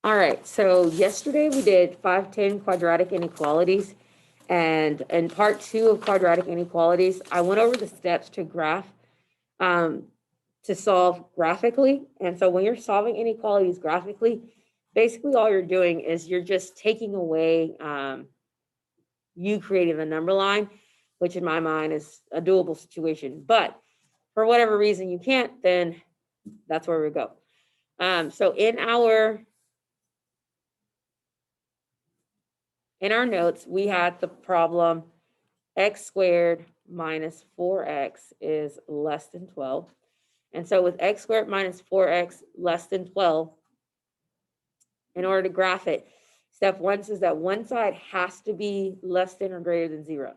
All right, so yesterday we did 510 quadratic inequalities, and in part 2 of quadratic inequalities, I went over the steps to graph, um, to solve graphically. And so when you're solving inequalities graphically, basically all you're doing is you're just taking away you creating the number line, which in my mind is a doable situation. But for whatever reason you can't, then that's where we go. So in our notes, we had the problem x squared minus 4x is less than 12. And so with x squared minus 4x less than 12, in order to graph it, step 1 says that one side has to be less than or greater than 0.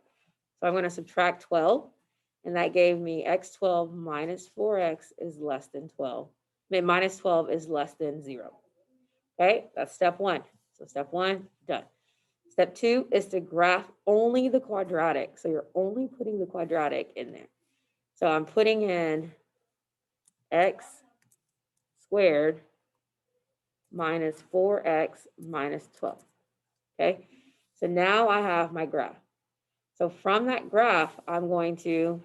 So I'm going to subtract 12, and that gave me x12 minus 4x is less than 12. I mean, minus 12 is less than 0. Okay, that's step 1. So step 1, done. Step 2 is to graph only the quadratic. So you're only putting the quadratic in there. So I'm putting in x squared minus 4x minus 12. Okay, so now I have my graph. So from that graph, I'm going to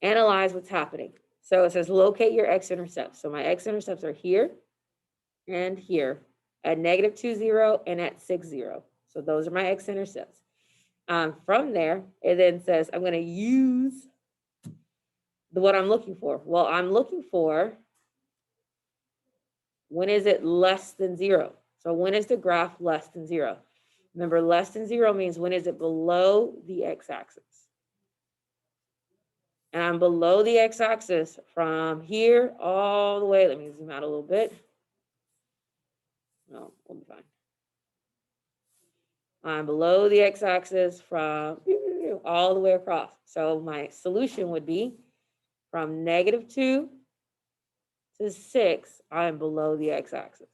analyze what's happening. So it says locate your x-intercepts. So my x-intercepts are here and here at negative 2, 0 and at 6, 0. So those are my x-intercepts. From there, it then says I'm going to use what I'm looking for. Well, I'm looking for when is it less than 0. So when is the graph less than 0? Remember, less than 0 means when is it below the x-axis? And I'm below the x-axis from here all the way. Let me zoom out a little bit. No, we'll be fine. I'm below the x-axis from all the way across. So my solution would be from negative 2 to 6, I'm below the x-axis.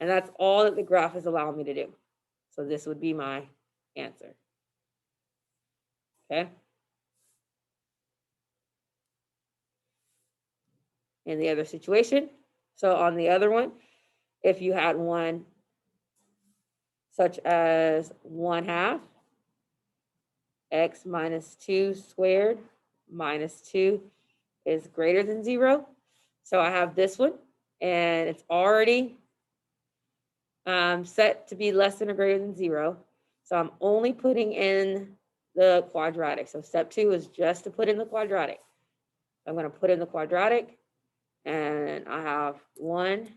And that's all that the graph is allowing me to do. So this would be my answer. Okay. In the other situation, so on the other one, if you had one such as 1/2 x minus 2 squared minus 2 is greater than 0. So I have this one, and it's already set to be less than or greater than 0. So I'm only putting in the quadratic. So step 2 is just to put in the quadratic. I'm going to put in the quadratic, and I have 1/2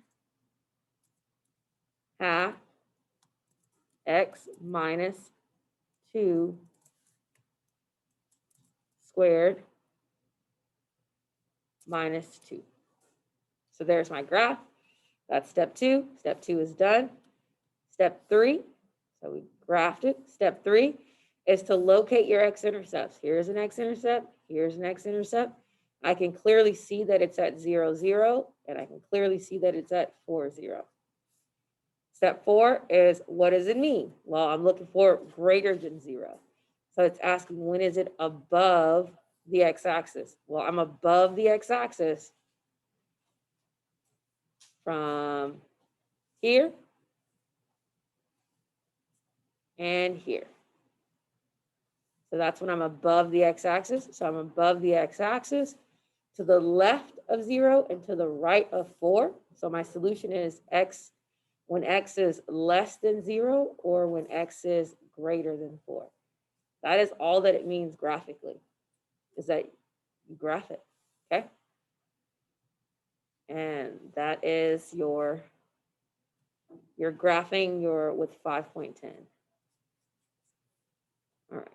x minus 2 squared minus 2. So there's my graph. That's step 2. Step 2 is done. Step 3, so we graphed it. Step 3 is to locate your x-intercepts. Here's an x-intercept. Here's an x-intercept. I can clearly see that it's at 0, 0, and I can clearly see that it's at 4, 0. Step 4 is, what does it mean? Well, I'm looking for greater than 0. So it's asking, when is it above the x-axis? Well, I'm above the x-axis from here and here. So that's when I'm above the x-axis. So I'm above the x-axis to the left of 0 and to the right of 4. So my solution is x when x is less than 0 or when x is greater than 4. That is all that it means graphically, is that you graph it, okay? And that is your graphing your with 5.10. All right.